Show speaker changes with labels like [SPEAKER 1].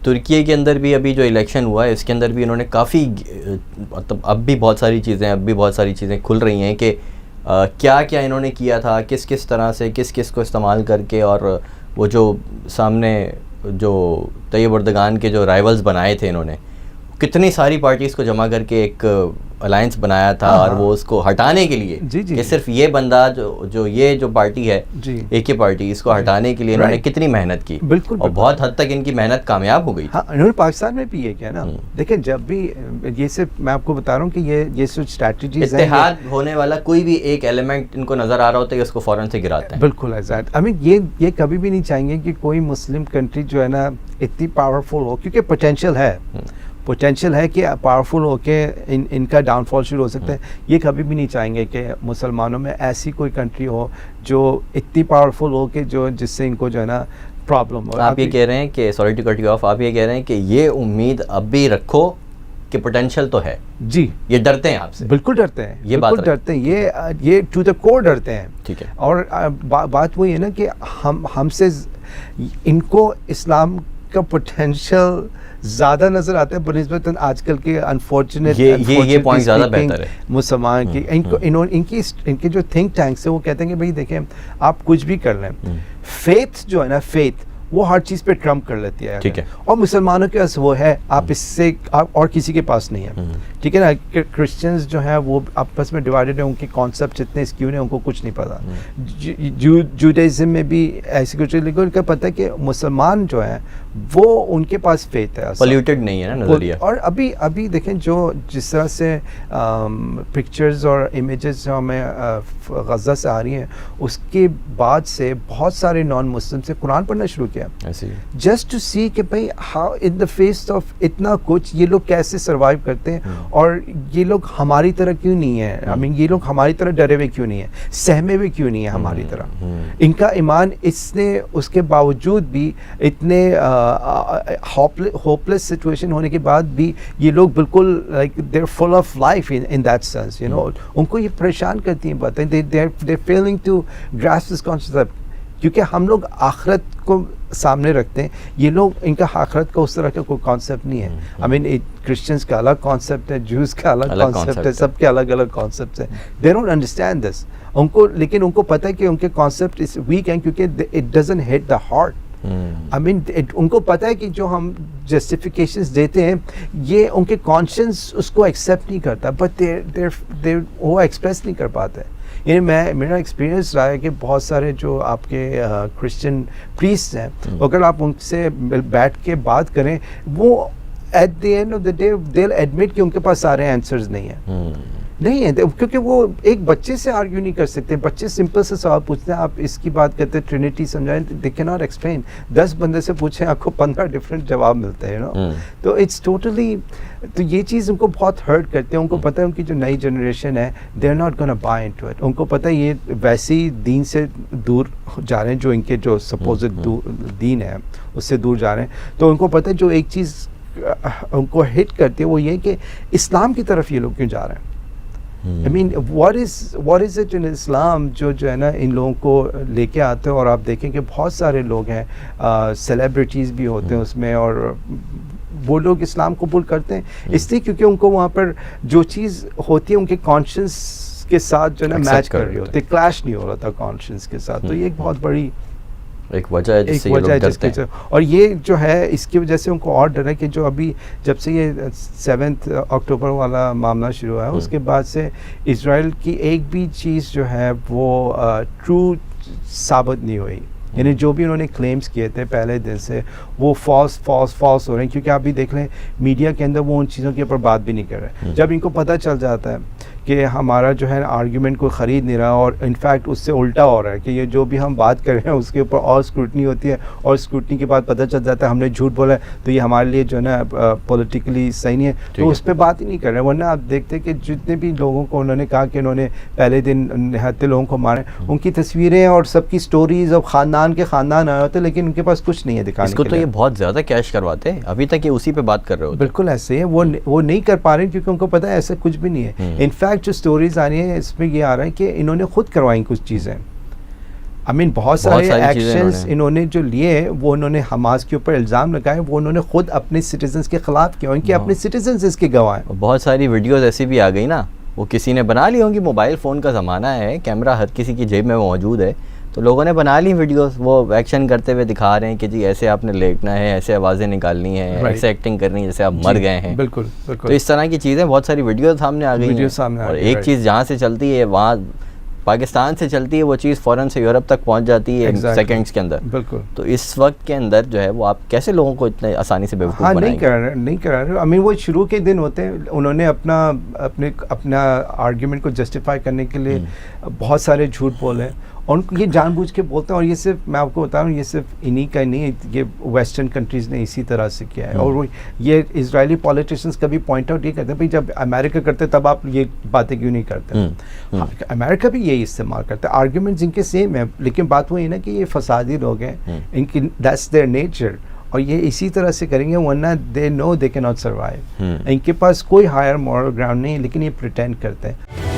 [SPEAKER 1] ترکی کے اندر بھی ابھی جو الیکشن ہوا ہے اس کے اندر بھی انہوں نے کافی مطلب اب بھی بہت ساری چیزیں کھل رہی ہیں کہ کیا کیا انہوں نے کیا تھا، کس طرح سے کس کو استعمال کر کے، اور وہ جو سامنے جو طیب اردگان کے جو رائیولز بنائے تھے انہوں نے کتنی ساری پارٹیز کو جمع کر کے ایک الائنس بنایا تھا، اور وہ اس کو ہٹانے کے لیے کہ صرف یہ بندہ جو پارٹی ہے ایک ہی پارٹی، اس کو ہٹانے کے لیے انہوں نے کتنی محنت کی، اور بہت حد تک ان کی محنت کامیاب ہو گئی.
[SPEAKER 2] ہاں انہوں نے پاکستان میں بھی یہ کیا نا، دیکھیں جب بھی یہ صرف میں آپ کو بتا رہا ہوں کہ یہ سوچ اسٹریٹجیز ہیں،
[SPEAKER 1] اتحاد ہونے والا کوئی بھی ایک ایلیمنٹ ان کو نظر آ رہا ہوتا ہے اس کو فوراً سے گراتے ہیں.
[SPEAKER 2] بالکل ایگزیکٹ. آئی مین یہ کبھی بھی نہیں چاہیں گے کہ کوئی مسلم کنٹری جو ہے نا اتنی پاورفل ہو، کیونکہ پوٹینشیل ہے کہ پاورفل ہو کے ان کا ڈاؤن فال شروع ہو سکتا ہے. یہ کبھی بھی نہیں چاہیں گے کہ مسلمانوں میں ایسی کوئی کنٹری ہو جو اتنی پاورفل ہو کہ جس سے ان کو جو ہے نا پرابلم ہو.
[SPEAKER 1] آپ یہ کہہ رہے ہیں کہ sorry to cut you off, آپ یہ کہہ رہے ہیں کہ یہ امید اب بھی رکھو کہ پوٹینشیل تو ہے.
[SPEAKER 2] جی یہ
[SPEAKER 1] ڈرتے ہیں آپ سے،
[SPEAKER 2] بالکل ڈرتے ہیں،
[SPEAKER 1] یہ بات
[SPEAKER 2] ڈرتے ہیں، یہ ٹو دا کور ڈرتے ہیں.
[SPEAKER 1] ٹھیک ہے.
[SPEAKER 2] اور بات وہی ہے نا کہ ہم سے ان کو اسلام کا پوٹینشیل زیادہ نظر آتا ہے بنسبت آج کل کے انفارچونیٹ
[SPEAKER 1] یہ پوائنٹ زیادہ بہتر ہے
[SPEAKER 2] مسلمان کی. ان کے جو تھنک ٹینکس ہیں وہ کہتے ہیں کہ بھائی دیکھیں آپ کچھ بھی کر لیں، فیتھ جو ہے نا، فیتھ وہ ہر چیز پہ ٹرمپ کر لیتی ہے.
[SPEAKER 1] ٹھیک ہے.
[SPEAKER 2] اور مسلمانوں کے پاس وہ ہے، آپ اس سے اور کسی کے پاس نہیں ہے. ٹھیک ہے نا. کرسچنز جو ہیں وہ آپس میں ڈیوائڈیڈ ہیں، ان کے کانسیپٹ اتنے اسکیو ہیں، ان کو کچھ نہیں پتا. جوڈائزم میں بھی ایسی کچھ، لیکن ان کا پتہ ہے کہ مسلمان جو ہیں وہ ان کے پاس فیتھ ہے،
[SPEAKER 1] پولیوٹڈ نہیں ہے نا نظریہ.
[SPEAKER 2] اور ابھی دیکھیں جس طرح سے پکچرز اور امیجز جو ہمیں غزہ سے آ رہی ہیں، اس کے بعد سے بہت سارے نان مسلم سے قرآن پڑھنا شروع کیا جسٹ ٹو سی کہ بھائی how in the face of اتنا کچھ یہ لوگ کیسے سروائیو کرتے ہیں، اور یہ لوگ ہماری طرح کیوں نہیں ہیں. آئی مین یہ لوگ ہماری طرح ڈرے ہوئے کیوں نہیں ہیں، سہمے ہوئے کیوں نہیں ہیں ہماری طرح. ان کا ایمان اس کے باوجود بھی اتنے ہوپلیس سچویشن ہونے کے بعد بھی یہ لوگ بالکل like they are full of life in that sense, you know. ان کو یہ پریشان کرتی ہیں باتیں، they are feeling to grasp this concept, کیونکہ ہم لوگ آخرت کو سامنے رکھتے ہیں. یہ لوگ ان کا آخرت کا اس طرح کا کوئی کانسیپٹ نہیں ہے. آئی مین کرسچنس کا الگ کانسیپٹ ہے، جوز کا الگ کانسیپٹ ہے، سب کے الگ الگ کانسیپٹس ہیں. They don't understand this. لیکن ان کو پتہ ہے کہ ان کے کانسیپٹ اس ویک ہیں کیونکہ it doesn't hit the heart. I mean ان کو پتہ ہے کہ جو ہم جسٹیفیکیشنز دیتے ہیں یہ ان کے کانشنس اس کو ایکسیپٹ نہیں کرتا، بٹ وہ ایکسپریس نہیں کر پاتے. یعنی میرا ایکسپیرینس رہا ہے کہ بہت سارے جو آپ کے کرسچن پریسٹ ہیں، اگر آپ ان سے بیٹھ کے بات کریں، وہ at the end of the day they will admit کہ ان کے پاس سارے آنسرز نہیں ہیں، کیونکہ وہ ایک بچے سے آرگیو نہیں کر سکتے. بچے سمپل سے سوال پوچھتے ہیں، آپ اس کی بات کرتے ہیں ٹرینیٹی سمجھائیں، دے کین ناٹ ایکسپلین. 10 بندے سے پوچھیں آپ کو 15 ڈفرینٹ جواب ملتے ہیں نا. تو اٹس ٹوٹلی، تو یہ چیز ان کو بہت ہرٹ کرتے ہیں. ان کو پتہ ہے ان کی جو نئی جنریشن ہے they are not gonna buy into it. ان کو پتہ ہے یہ ویسے ہی دین سے دور جا رہے ہیں، جو ان کے جو سپوزڈ دین ہے اس سے دور جا رہے ہیں. تو ان کو پتہ ہے جو ایک چیز ان کو ہٹ کرتی ہے وہ یہ کہ اسلام کی طرف یہ لوگ کیوں جا رہے ہیں. I mean, what is it in Islam جو ہے نا ان لوگوں کو لے کے آتے ہیں. اور آپ دیکھیں کہ بہت سارے لوگ ہیں، سیلیبریٹیز بھی ہوتے ہیں اس میں، اور وہ لوگ اسلام قبول کرتے ہیں اس لیے کیونکہ ان کو وہاں پر جو چیز ہوتی ہے ان کے کانشنس کے ساتھ جو ہے نا میچ کر رہی ہوتی ہے، کلیش نہیں ہو رہا تھا کانشنس کے ساتھ. تو یہ ایک بہت بڑی
[SPEAKER 1] ایک وجہ ہے جس سے یہ لوگ ڈرتے ہیں.
[SPEAKER 2] اور یہ جو ہے اس کی وجہ سے ان کو اور ڈر ہے کہ جو ابھی جب سے یہ 7 اکتوبر والا معاملہ شروع ہوا ہے اس کے بعد سے اسرائیل کی ایک بھی چیز جو ہے وہ ٹرو ثابت نہیں ہوئی. یعنی جو بھی انہوں نے کلیمز کیے تھے پہلے دن سے وہ فالس ہو رہے ہیں. کیونکہ آپ بھی دیکھ لیں میڈیا کے اندر وہ ان چیزوں کے اوپر بات بھی نہیں کر رہے. جب ان کو پتہ چل جاتا ہے کہ ہمارا جو ہے آرگیومنٹ کوئی خرید نہیں رہا، اور انفیکٹ اس سے الٹا ہو رہا ہے کہ یہ جو بھی ہم بات کر رہے ہیں اس کے اوپر اور اسکروٹنی ہوتی ہے، اور اسکروٹنی کے بعد پتہ چل جاتا ہے ہم نے جھوٹ بولا ہے تو یہ ہمارے لیے جو ہے نا پولیٹیکلی صحیح نہیں ہے، تو اس پہ بات ہی نہیں کر رہے. ورنہ آپ دیکھتے ہیں کہ جتنے بھی لوگوں کو انہوں نے کہا کہ انہوں نے پہلے دن نہتے لوگوں کو مارے، ان کی تصویریں اور سب کی سٹوریز اور خاندان آئے ہوتے، لیکن ان کے پاس کچھ نہیں ہے دکھانے
[SPEAKER 1] کو. تو یہ بہت زیادہ کیش کرواتے ہیں، ابھی تک یہ اسی پہ بات کر رہے ہوتے.
[SPEAKER 2] بالکل ایسے ہی ہے، وہ نہیں کر پا رہے کیونکہ ان کو پتہ ہے ایسا کچھ بھی نہیں ہے. انفیکٹ جو سٹوریز آ رہی ہیں اس میں یہ آ رہا ہے کہ انہوں نے خود کروائیں کچھ چیزیں. I mean بہت سارے ایکشنز انہوں نے جو لیے وہ انہوں نے حماس کے اوپر الزام لگائے, وہ انہوں نے خود اپنے سٹیزنز کے خلاف کیا, ان کے اپنے سٹیزنز اس کے گواہ ہیں.
[SPEAKER 1] بہت ساری ویڈیوز ایسی بھی آ گئی نا, وہ کسی نے بنا لی ہوں گی, موبائل فون کا زمانہ ہے, کیمرہ ہر کسی کی جیب میں موجود ہے, تو لوگوں نے بنا لی ویڈیوز, وہ ایکشن کرتے ہوئے دکھا رہے ہیں کہ جی ایسے آپ نے لیٹنا ہے, ایسے آوازیں نکالنی ہیں, ایسے ایکٹنگ کرنی ہے جیسے آپ مر گئے ہیں.
[SPEAKER 2] بالکل
[SPEAKER 1] تو اس طرح کی چیزیں بہت ساری ویڈیوز سامنے آ گئی ہیں, اور ایک چیز جہاں سے چلتی ہے وہاں پاکستان سے چلتی ہے, وہ چیز فوراً سے یورپ تک پہنچ جاتی ہے سیکنڈز کے اندر.
[SPEAKER 2] بالکل.
[SPEAKER 1] تو اس وقت کے اندر جو ہے وہ آپ کیسے لوگوں کو اتنے آسانی سے بیوقوف بنائیں گے؟
[SPEAKER 2] نہیں کرا رہے. I mean وہ شروع کے دن ہوتے ہیں, انہوں نے اپنا آرگیومنٹ کو جسٹیفائی کرنے کے لیے بہت سارے جھوٹ بولے, اور یہ جان بوجھ کے بولتے ہیں. اور یہ صرف میں آپ کو بتا رہا ہوں, یہ صرف انہی کا نہیں ہے, یہ ویسٹرن کنٹریز نے اسی طرح سے کیا ہے. اور یہ اسرائیلی پولیٹیشینس کبھی پوائنٹ آؤٹ یہ کرتے ہیں بھائی جب امریکہ کرتے تب آپ یہ باتیں کیوں نہیں کرتے. امریکہ بھی یہی استعمال کرتا ہے, آرگیومنٹس ان کے سیم ہیں, لیکن بات وہی نا کہ یہ فسادی لوگ ہیں, ان کی دیٹس دیئر نیچر, اور یہ اسی طرح سے کریں گے, ورنہ دے نو دے کی ناٹ سروائیو. ان کے پاس کوئی ہائر مورل گراؤنڈ نہیں, لیکن یہ پریٹینڈ کرتے ہیں.